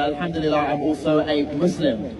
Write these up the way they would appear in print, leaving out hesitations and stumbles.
alhamdulillah, I'm also a Muslim.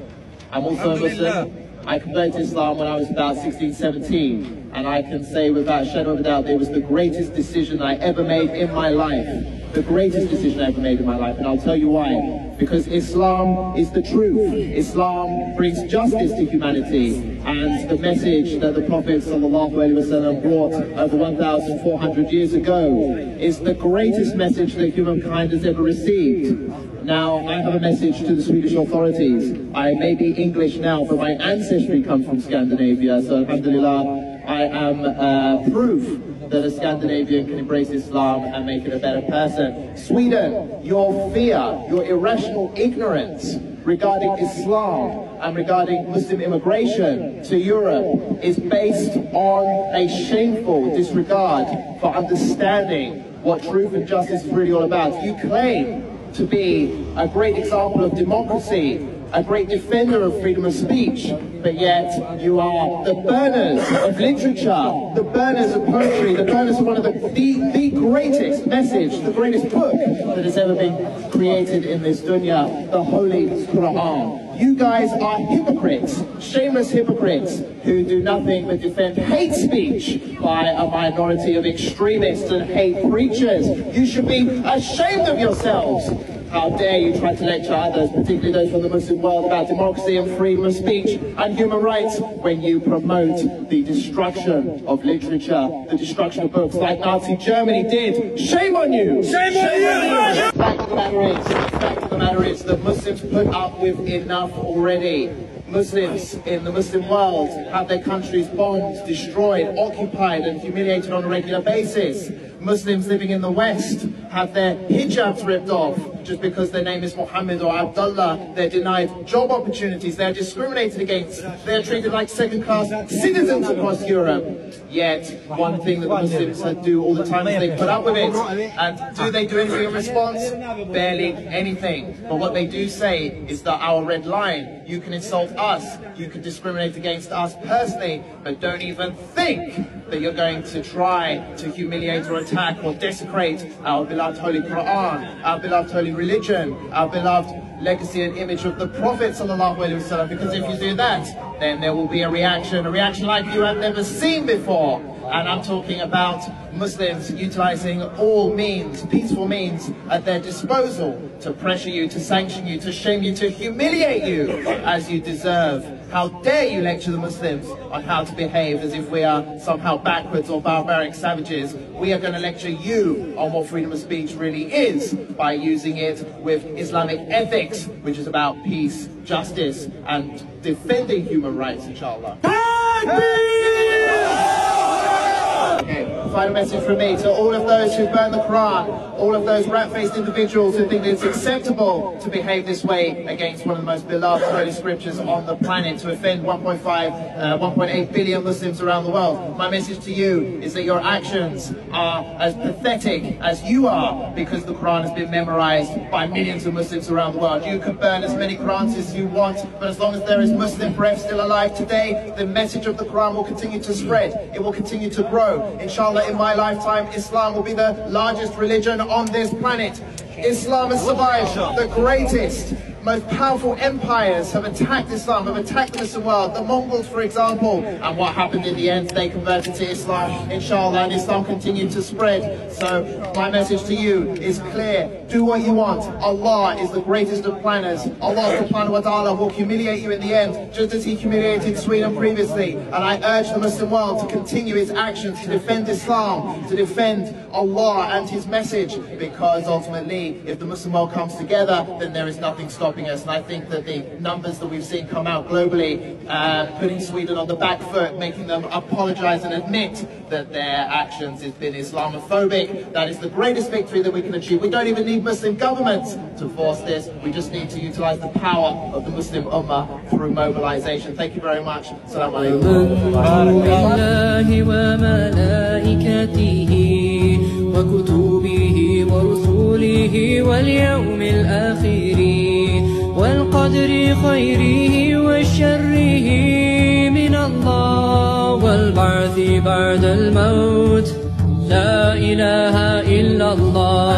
I'm also a Muslim. I converted to Islam when I was about 16, 17, and I can say without a shadow of a doubt, it was the greatest decision I ever made in my life. The greatest decision I ever made in my life, and I'll tell you why. Because Islam is the truth. Islam brings justice to humanity, and the message that the Prophet ﷺ brought over 1,400 years ago is the greatest message that humankind has ever received. Now, I have a message to the Swedish authorities. I may be English now, but my ancestry comes from Scandinavia, so alhamdulillah, I am proof that a Scandinavian can embrace Islam and make it a better person. Sweden, your fear, your irrational ignorance regarding Islam and regarding Muslim immigration to Europe is based on a shameful disregard for understanding what truth and justice is really all about. You claim to be a great example of democracy, a great defender of freedom of speech, but yet you are the burners of literature, the burners of poetry, the burners of one of the greatest message, the greatest book that has ever been created in this dunya, the Holy Quran. You guys are hypocrites, shameless hypocrites, who do nothing but defend hate speech by a minority of extremists and hate preachers. You should be ashamed of yourselves. How dare you try to lecture others, particularly those from the Muslim world, about democracy and freedom of speech and human rights when you promote the destruction of literature, the destruction of books like Nazi Germany did. Shame on you! Shame on you! The fact of the matter is that Muslims put up with enough already. Muslims in the Muslim world have their countries bombed, destroyed, occupied and humiliated on a regular basis. Muslims living in the West have their hijabs ripped off just because their name is Muhammad or Abdullah. They're denied job opportunities, they're discriminated against, they're treated like second-class citizens across Europe. Yet, one thing that the Muslims do all the time is they put up with it. And do they do anything in response? Barely anything. But what they do say is that our red line, you can insult us, you can discriminate against us personally, but don't even think that you're going to try to humiliate or attack or desecrate our beloved Holy Quran, our beloved Holy religion, our beloved legacy and image of the Prophet ﷺ, because if you do that, then there will be a reaction like you have never seen before. And I'm talking about Muslims utilizing all means, peaceful means at their disposal to pressure you, to sanction you, to shame you, to humiliate you as you deserve. How dare you lecture the Muslims on how to behave as if we are somehow backwards or barbaric savages. We are going to lecture you on what freedom of speech really is by using it with Islamic ethics, which is about peace, justice and defending human rights, inshallah. Okay, final message from me to all of those who burn the Quran, all of those rat-faced individuals who think that it's acceptable to behave this way against one of the most beloved holy scriptures on the planet, to offend 1.8 billion Muslims around the world. My message to you is that your actions are as pathetic as you are, because the Quran has been memorized by millions of Muslims around the world. You can burn as many Qurans as you want, but as long as there is Muslim breath still alive today, the message of the Quran will continue to spread. It will continue to grow. Inshallah, in my lifetime, Islam will be the largest religion on this planet. Islam has survived the greatest, most powerful empires have attacked Islam, have attacked the Muslim world. The Mongols, for example. And what happened in the end? They converted to Islam, inshallah, and Islam continued to spread. So my message to you is clear. Do what you want. Allah is the greatest of planners. Allah subhanahu wa ta'ala will humiliate you in the end, just as He humiliated Sweden previously. And I urge the Muslim world to continue its actions to defend Islam, to defend Allah and His message, because ultimately, if the Muslim world comes together, then there is nothing stopping us. And I think that the numbers that we've seen come out globally, putting Sweden on the back foot, making them apologize and admit that their actions has been Islamophobic, that is the greatest victory that we can achieve. We don't even need Muslim governments to force this. We just need to utilize the power of the Muslim Ummah through mobilization. Thank you very much. Assalamu والقدر خيره وشره من الله والبعث بعد الموت لا إله إلا الله